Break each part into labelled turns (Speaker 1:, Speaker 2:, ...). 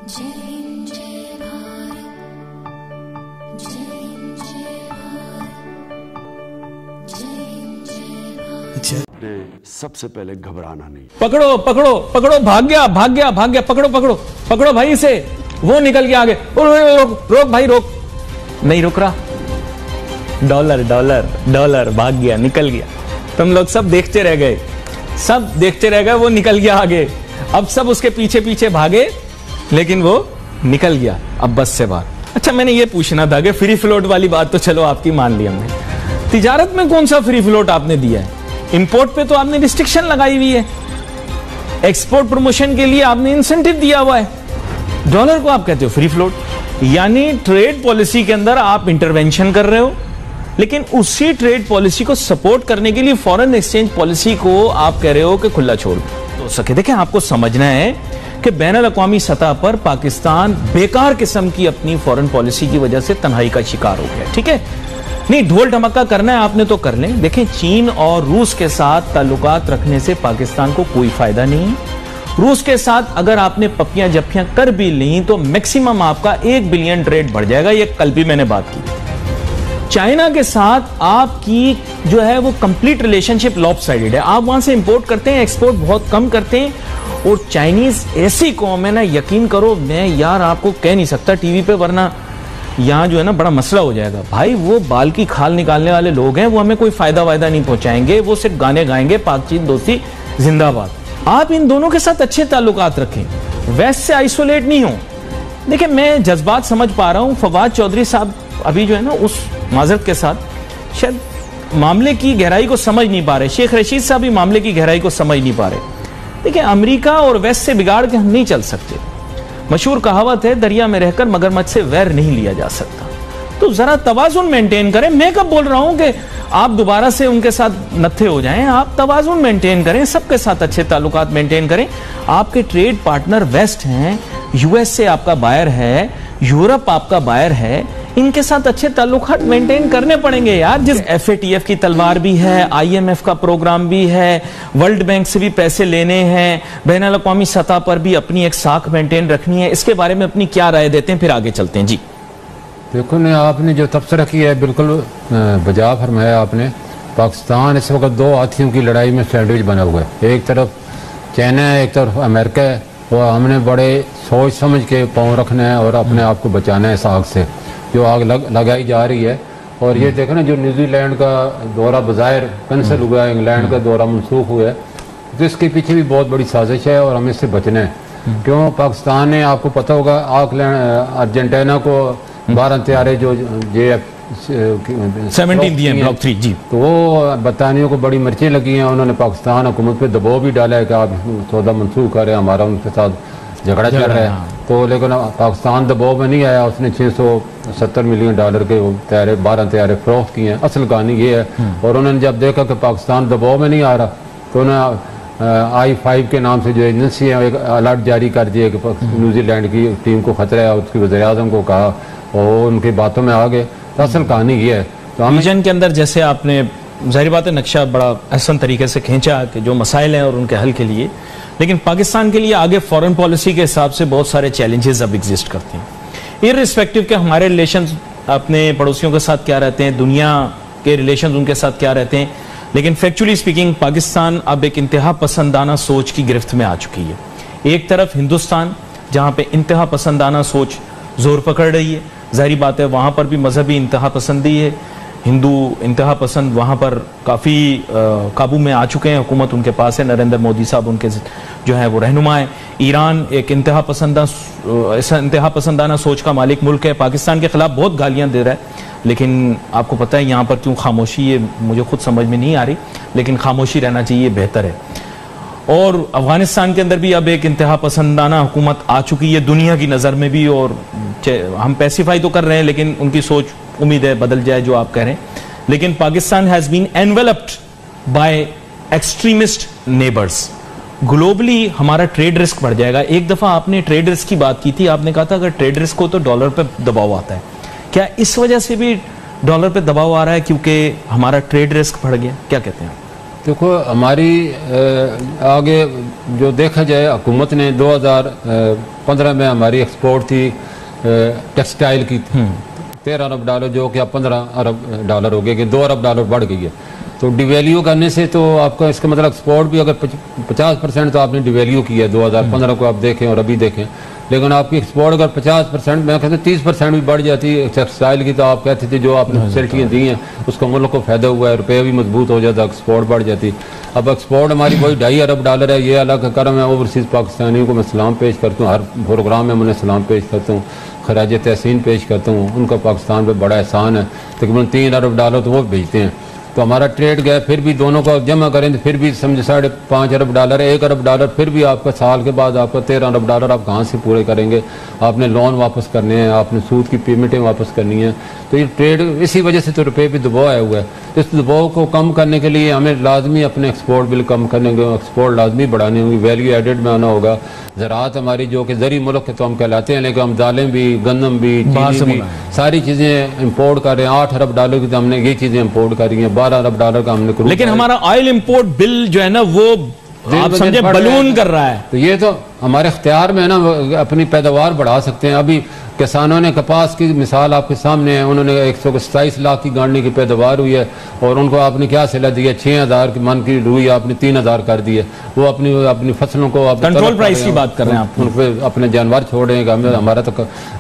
Speaker 1: सबसे पहले घबराना नहीं।
Speaker 2: पकड़ो पकड़ो पकड़ो, भाग गया भाग गया भाग गया, पकड़ो पकड़ो पकड़ो भाई इसे, वो निकल गया आगे। रोक रोक भाई रोक, नहीं रुक रहा। डॉलर डॉलर डॉलर, भाग गया निकल गया। तुम लोग सब देखते रह गए, सब देखते रह गए, वो निकल गया आगे। अब सब उसके पीछे पीछे भागे, लेकिन वो निकल गया अब बस से बाहर। अच्छा, मैंने ये पूछना था कि फ्री फ्लोट वाली बात तो चलो आपकी मान ली हमने, तिजारत में कौन सा फ्री फ्लोट आपने दिया है? इंपोर्ट पे तो आपने रिस्ट्रिक्शन लगाई हुई है, एक्सपोर्ट प्रमोशन के लिए आपने इंसेंटिव दिया हुआ है। डॉलर को आप कहते हो फ्री फ्लोट, यानी ट्रेड पॉलिसी के अंदर आप इंटरवेंशन कर रहे हो, लेकिन उसी ट्रेड पॉलिसी को सपोर्ट करने के लिए फॉरेन एक्सचेंज पॉलिसी को आप कह रहे हो कि खुला छोड़ दो सके। देखें, आपको समझना है कि बैनुल अक़वामी सतह पर पाकिस्तान बेकार किस्म की अपनी फॉरेन पॉलिसी की वजह से तन्हाई का शिकार हो गया। ठीक है, नहीं ढोल ढमक्का करना है आपने तो कर लें। देखें, चीन और रूस के साथ ताल्लुकात रखने से पाकिस्तान को कोई फायदा नहीं। रूस के साथ अगर आपने पप्पियां जप्पियां कर भी ली तो मैक्सिमम आपका 1 बिलियन ट्रेड बढ़ जाएगा, ये कल भी मैंने बात की। चाइना के साथ आपकी जो है वो कंप्लीट रिलेशनशिप लॉपसाइडेड है, आप वहां से इंपोर्ट करते हैं, एक्सपोर्ट बहुत कम करते हैं। और चाइनीज ऐसी कौम है ना, यकीन करो, मैं यार आपको कह नहीं सकता टीवी पे, वरना यहाँ जो है ना बड़ा मसला हो जाएगा। भाई वो बाल की खाल निकालने वाले लोग हैं, वो हमें कोई फायदा वायदा नहीं पहुंचाएंगे, वो सिर्फ गाने गाएंगे पाक चीन दोस्ती जिंदाबाद। आप इन दोनों के साथ अच्छे ताल्लुकात रखें, वेस्ट से आइसोलेट नहीं हो। देखिए, मैं जज्बात समझ पा रहा हूं, फवाद चौधरी साहब अभी जो है ना उस माजरत के साथ शायद मामले की गहराई को समझ नहीं पा रहे, शेख रशीद साहब भी मामले की गहराई को समझ नहीं पा रहे। देखिए, अमेरिका और वेस्ट से बिगाड़ के हम नहीं चल सकते। मशहूर कहावत है, दरिया में रहकर मगरमच्छ से वैर नहीं लिया जा सकता। तो जरा तवाजुन मेंटेन करें। मैं कब बोल रहा हूं कि आप दोबारा से उनके साथ नत्थे हो जाएं, आप तवाजुन मेंटेन करें, सबके साथ अच्छे ताल्लुकात मेंटेन करें। आपके ट्रेड पार्टनर वेस्ट हैं, यूएस से आपका बायर है, यूरोप आपका बायर है, इनके साथ अच्छे ताल्लुकात मेंटेन करने पड़ेंगे यार। जिस FATF की तलवार भी है, IMF का प्रोग्राम भी है, वर्ल्ड बैंक से भी पैसे लेने हैं, बैनुल अक़वामी सतह पर भी अपनी एक साख मेंटेन रखनी है। इसके बारे में अपनी क्या राय देते हैं, फिर आगे चलते हैं जी।
Speaker 3: देखो ना, आपने जो तबसरा किया है बिल्कुल बजा फरमाया आपने। पाकिस्तान इस वक्त 2 हाथियों की लड़ाई में सैंडविच बना हुआ है, एक तरफ चाइना है, एक तरफ अमेरिका है। और हमने बड़े सोच समझ के पाँव रखना है और अपने आप को बचाना है इस आग से जो आग लगाई जा रही है। और ये देखो ना, जो न्यूजीलैंड का दौरा बज़ाहिर कैंसिल हुआ है, इंग्लैंड का दौरा मनसूख हुआ है, तो इसके पीछे भी बहुत बड़ी साजिश है और हमें इससे बचना है। क्यों? पाकिस्तान ने, आपको पता होगा, अर्जेंटीना को 12 तैयारे जो JF-17
Speaker 2: दिए ब्लॉक 3 जी,
Speaker 3: तो वो बरतानियों को बड़ी मिर्चें लगी हैं। उन्होंने पाकिस्तान हुकूमत पे दबाव भी डाला है कि आप सौदा मनसूख करें, हमारा उनके साथ झगड़ा चल रहा है। तो लेकिन पाकिस्तान दबाव में नहीं आया, उसने $670 मिलियन के तैयारे 12 तैयारे फरोख्त किए हैं। असल कहानी ये है। और उन्होंने जब देखा कि पाकिस्तान दबाव में नहीं आ रहा, तो उन्होंने I-5 के नाम से जो एजेंसी है एक अलर्ट जारी कर दिया कि न्यूजीलैंड की टीम को खतरा है। उसकी वज़ीर-ए-आज़म को कहा और उनकी बातों में आ गए। तो असल कहानी ये है। तो हम
Speaker 2: रीजन के अंदर, जैसे आपने जाहिर बात है नक्शा बड़ा आसान तरीके से खींचा कि जो मसाइल हैं और उनके हल के लिए, लेकिन पाकिस्तान के लिए आगे फॉरेन पॉलिसी के हिसाब से बहुत सारे चैलेंजेस अब एग्जिस्ट करते हैं। इर्रिस्पेक्टिव के हमारे रिलेशन अपने पड़ोसियों के साथ क्या रहते हैं, दुनिया के रिलेशन उनके साथ क्या रहते हैं, लेकिन फैक्चुअली स्पीकिंग पाकिस्तान अब एक इंतहा पसंदाना सोच की गिरफ्त में आ चुकी है। एक तरफ हिंदुस्तान, जहां पे इंतहा पसंदाना सोच जोर पकड़ रही है, जाहिर बात है वहां पर भी मजहबी इंतहा पसंदी है, हिंदू इंतहा पसंद वहां पर काफ़ी काबू में आ चुके हैं, हुकूमत उनके पास है, नरेंद्र मोदी साहब उनके जो है वो रहनुमा है। ईरान एक इंतहा पसंदाना सोच का मालिक मुल्क है, पाकिस्तान के खिलाफ बहुत गालियां दे रहा है, लेकिन आपको पता है यहाँ पर क्यों खामोशी, ये मुझे खुद समझ में नहीं आ रही, लेकिन खामोशी रहना चाहिए, बेहतर है। और अफगानिस्तान के अंदर भी अब एक इंतहा पसंदाना हुकूमत आ चुकी है दुनिया की नज़र में भी, और हम पैसिफाई तो कर रहे हैं, लेकिन उनकी सोच उम्मीद है बदल जाए जो आप कह रहे हैं। लेकिन Pakistan has been enveloped by extremist neighbours. Globally हमारा ट्रेड रिस्क बढ़ जाएगा। एक दफा आपने ट्रेड रिस्क की बात की थी, आपने कहा था अगर ट्रेड रिस्क हो तो डॉलर पे दबाव आता है। क्या इस वजह से भी डॉलर पे दबाव आ रहा है क्योंकि हमारा ट्रेड रिस्क बढ़ गया? क्या कहते हैं आप?
Speaker 3: देखो हमारी आगे जो देखा जाए, हुकूमत ने 2015 में हमारी एक्सपोर्ट थी टेक्सटाइल की 13 अरब डॉलर, जो कि अब 15 अरब डॉलर हो गए, कि 2 अरब डॉलर बढ़ गई है। तो डिवेल्यू करने से तो आपका इसका मतलब एक्सपोर्ट भी अगर 50% तो आपने डिवेल्यू किया है 2015 को आप देखें और अभी देखें, लेकिन आपकी एक्सपोर्ट अगर 50%, मैं कहता हूँ 30% भी बढ़ जाती है टेक्सटाइल की, तो आप कहते थे जो आपने फैसिलिटियाँ दी हैं उसका मुल्क को फायदा हुआ है, रुपये भी मजबूत हो जाता, एक्सपोर्ट बढ़ जाती। अब एक्सपोर्ट हमारी वही 2.5 अरब डॉलर है, ये अलग करम है। ओवरसीज़ पाकिस्तानियों को मैं सलाम पेश करता हूँ, हर प्रोग्राम में उन्हें सलाम पेश करता हूँ, खराज तहसीन पेश करता हूँ, उनका पाकिस्तान पर बड़ा एहसान है। तकरीबन 3 अरब डॉलर तो वो भेजते हैं। तो हमारा ट्रेड गया, फिर भी दोनों को जमा करें तो फिर भी समझे 5.5 अरब डॉलर है, 1 अरब डॉलर, फिर भी आपका साल के बाद आपका 13 अरब डॉलर आप कहाँ से पूरे करेंगे? आपने लोन वापस करने हैं, आपने सूद की पेमेंटें वापस करनी है। तो ये ट्रेड इसी वजह से तो रुपये पे दबाव आया हुआ है। इस दबाव को कम करने के लिए हमें लाजमी अपने एक्सपोर्ट बिल कम करने होंगे, एक्सपोर्ट लाजमी बढ़ाने होंगे, वैल्यू एडेड में आना होगा। ज़राअत हमारी जो कि ज़री मुल्क है तो हम कहलाते हैं, लेकिन हम दालें भी, गंदम भी, चीनी भी, सारी चीज़ें इम्पोर्ट कर रहे हैं। 8 अरब डॉलर की तो हमने ये चीज़ें इम्पोर्ट करी हैं, 12 अरब डॉलर का हमने।
Speaker 2: लेकिन हमारा ऑयल इंपोर्ट बिल जो है ना वो आप समझे बलून कर रहा है।
Speaker 3: तो ये तो हमारे इख्तियार में है ना, अपनी पैदावार बढ़ा सकते हैं। अभी किसानों ने कपास की मिसाल आपके सामने है, उन्होंने 127 लाख की गांडी की पैदावार हुई है और उनको आपने क्या सिला दिया? 6000 की मन की रुई आपने 3000 कर दी है। वो अपनी फसलों को
Speaker 2: कंट्रोल प्राइस की बात कर रहे हैं आप,
Speaker 3: उन पर अपने जानवर छोड़ रहे हैं। हमारा तो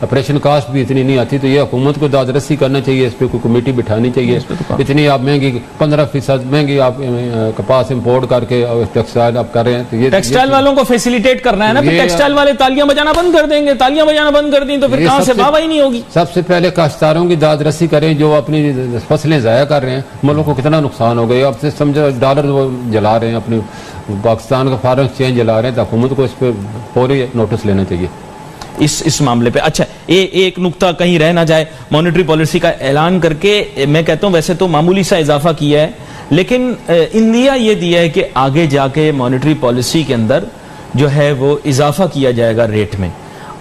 Speaker 3: ऑपरेशन कास्ट भी इतनी नहीं आती, तो ये हुकूमत को दादरसी करना चाहिए, इस पर कोई कमेटी बिठानी चाहिए। इतनी आप महंगी 15% महंगी आप कपास इम्पोर्ट करके टेक्सटाइल आप कर रहे हैं, तो ये
Speaker 2: टेक्सटाइल वालों को फैसिलिटेट करना है ना। फिर टेक्सटाइल वाले तालियां बजाना बंद कर देंगे, तालियां बजाना बंद कर दी तो फिर कहां से वाहवाही नहीं होगी।
Speaker 3: सबसे पहले काश्तकारों की दादरसी करें, जो अपनी फसलें ज़ाया कर रहे हैं, मुल्क को कितना नुकसान हो गया। अब से समझो डॉलर वो जला रहे हैं, अपने पाकिस्तान का फॉरेन एक्सचेंज जला रहे हैं, तो हुकूमत को इस पर फौरी नोटिस लेना चाहिए
Speaker 2: इस मामले पे। अच्छा, एक नुक्ता कहीं रह ना जाए, मॉनेटरी पॉलिसी का ऐलान करके मैं कहता हूं वैसे तो मामूली सा इजाफा किया है, लेकिन इंडिया ये दिया है कि आगे जाके मॉनेटरी पॉलिसी के अंदर जो है वो इजाफा किया जाएगा रेट में।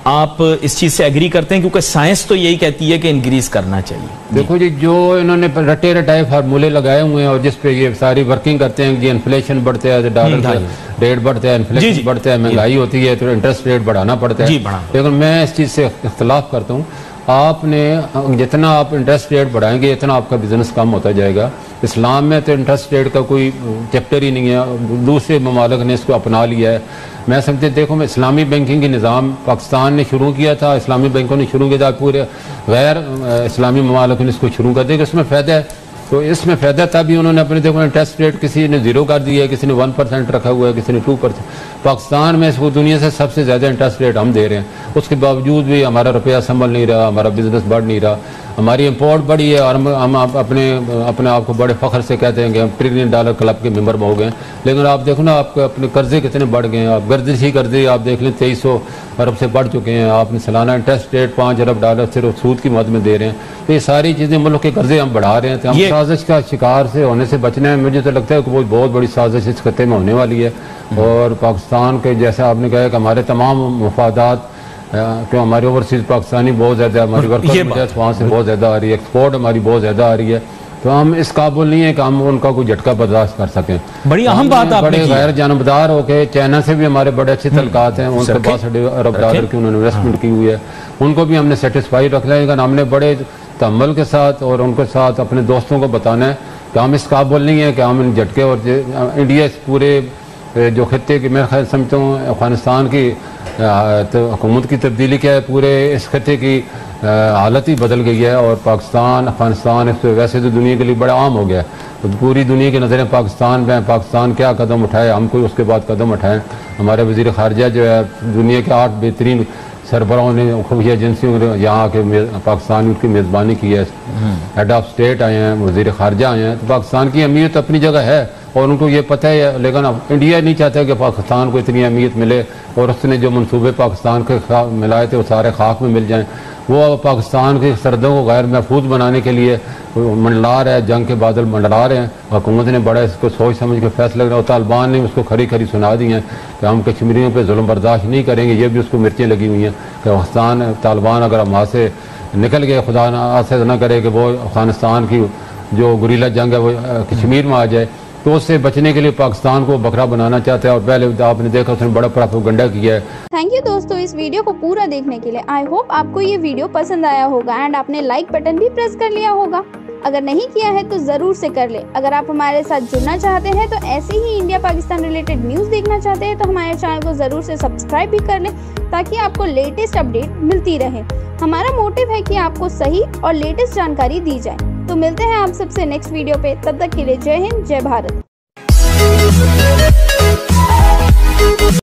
Speaker 2: आप इस चीज से एग्री करते हैं? क्योंकि साइंस तो यही कहती है कि इंक्रीज करना चाहिए।
Speaker 3: देखो जी, जो इन्होंने रटे रटाए फार्मूले लगाए हुए हैं और जिस पे ये सारी वर्किंग करते हैं कि इन्फ्लेशन बढ़ते हैं, डॉलर का रेट बढ़ता है, इन्फ्लेशन बढ़ता है, महंगाई होती है, तो इंटरेस्ट रेट बढ़ाना पड़ता है। लेकिन मैं इस चीज़ से इख्तलाफ करता हूँ। आपने जितना आप इंटरेस्ट रेट बढ़ाएंगे इतना आपका बिजनेस कम होता जाएगा। इस्लाम में तो इंटरेस्ट रेट का कोई चैप्टर ही नहीं है, दूसरे ममालिक ने इसको अपना लिया है। मैं समझते देखो, मैं इस्लामी बैंकिंग की निज़ाम पाकिस्तान ने शुरू किया था, इस्लामी बैंकों ने शुरू किया था, पूरे गैर इस्लामी ममालिक ने इसको शुरू कर दिया, इसमें फ़ायदा है। तो इसमें फ़ायदा तभी उन्होंने अपने देखो इंटरेस्ट रेट किसी ने 0 कर दिया है, किसी ने 1% रखा हुआ है, किसी ने 2%। पाकिस्तान में इसको दुनिया से सबसे ज़्यादा इंटरेस्ट रेट हम दे रहे हैं, उसके बावजूद भी हमारा रुपया संभल नहीं रहा, हमारा बिजनेस बढ़ नहीं रहा, हमारी इंपोर्ट बढ़ी है और हम अपने आप को बड़े फ़ख्र से कहते हैं कि हम $1 ट्रिलियन क्लब के मेंबर हो गए। लेकिन आप देखो ना, आपके अपने कर्जे कितने बढ़ गए हैं। आप गर्दिश ही कर्जे आप देख लें 2300 अरब से बढ़ चुके हैं। आपने सालाना इंटरेस्ट रेट $5 अरब सिर्फ सूद की मद में दे रहे हैं। तो ये सारी चीज़ें मुल्क के कर्जे हम बढ़ा रहे हैं। तो हम साजिश का शिकार से होने से बचना है। मुझे तो लगता है कि वो बहुत बड़ी साजिश इस खत्ते में होने वाली है। और पाकिस्तान के जैसा आपने कहा कि हमारे तमाम मफादात, क्यों हमारी ओवरसीज पाकिस्तानी बहुत ज़्यादा, हमारी वर्कर वहाँ से बहुत ज़्यादा आ रही है, एक्सपोर्ट हमारी बहुत ज़्यादा आ रही है, तो हम इस काबुल नहीं है कि हम उनका कोई झटका बर्दाश्त कर सकें।
Speaker 2: बड़ी अहम बात आपने
Speaker 3: बड़े गैर जानबदार होके चाइना से भी हमारे बड़े अच्छे तल्कात हैं, उनके पास $1 अरब की उन्होंने इन्वेस्टमेंट की हुई है, उनको भी हमने सेटिस्फाई रखना है। लेकिन हमने बड़े तम्मल के साथ और उनके साथ अपने दोस्तों को बताना है कि हम इस काबुल नहीं है कि हम इन झटके, और इंडिया इस पूरे जो खत्ते की, मैं ख्याल समझता हूँ अफगानिस्तान की तो हुकूमत की तब्दीली क्या है, पूरे इस खत्ते की हालत ही बदल गई है। और पाकिस्तान, अफगानिस्तान इस वैसे तो दुनिया के लिए बड़ा आम हो गया है, तो पूरी दुनिया की नज़रें पाकिस्तान में, पाकिस्तान क्या कदम उठाए, हम कोई उसके बाद कदम उठाएं। हमारे वज़ीर ख़ारिजा जो है, दुनिया के 8 बेहतरीन सरबराहों ने, खुफिया एजेंसियों ने यहाँ के पाकिस्तान की मेज़बानी की है। हेड ऑफ स्टेट आए हैं, वज़ीर ख़ारिजा आए हैं, तो पाकिस्तान की अहमियत अपनी जगह है और उनको ये पता है। लेकिन अब इंडिया नहीं चाहता कि पाकिस्तान को इतनी अहमियत मिले और उसने जो मनसूबे पाकिस्तान के मिलाए थे वो सारे खाक में मिल जाएं। वो अब पाकिस्तान की सरहदों को गैर महफूज बनाने के लिए मंडला रहा है, जंग के बादल मंडला रहे हैं। हुकूमत ने बड़ा इसको सोच समझ के फैसला लिया और तालिबान ने उसको खरी खरी सुना दी हैं कि हम कश्मीरियों पर जुल्म बर्दाश्त नहीं करेंगे। ये भी उसको मिर्चें लगी हुई हैं कि पाकिस्तान, तालिबान अगर हम वहाँ से निकल गए, खुदा न करे कि वो अफगानिस्तान की जो गुरीला जंग है वो कश्मीर में आ जाए, तो उससे बचने के लिए पाकिस्तान को बकरा बनाना चाहता है। और पहले आपने देखा उसने बड़ा प्रोपेगेंडा किया है।
Speaker 4: थैंक यू दोस्तों इस वीडियो को पूरा देखने के लिए। आई होप आपको ये वीडियो पसंद आया होगा एंड आपने लाइक बटन भी प्रेस कर लिया होगा। अगर नहीं किया है तो जरूर से कर ले। अगर आप हमारे साथ जुड़ना चाहते हैं तो ऐसे ही इंडिया पाकिस्तान रिलेटेड न्यूज़ देखना चाहते हैं तो हमारे चैनल को जरूर से सब्सक्राइब भी कर ले, ताकि आपको लेटेस्ट अपडेट मिलती रहे। हमारा मोटिव है कि आपको सही और लेटेस्ट जानकारी दी जाए। तो मिलते हैं आप सबसे नेक्स्ट वीडियो पे, तब तक के लिए जय हिंद, जय भारत।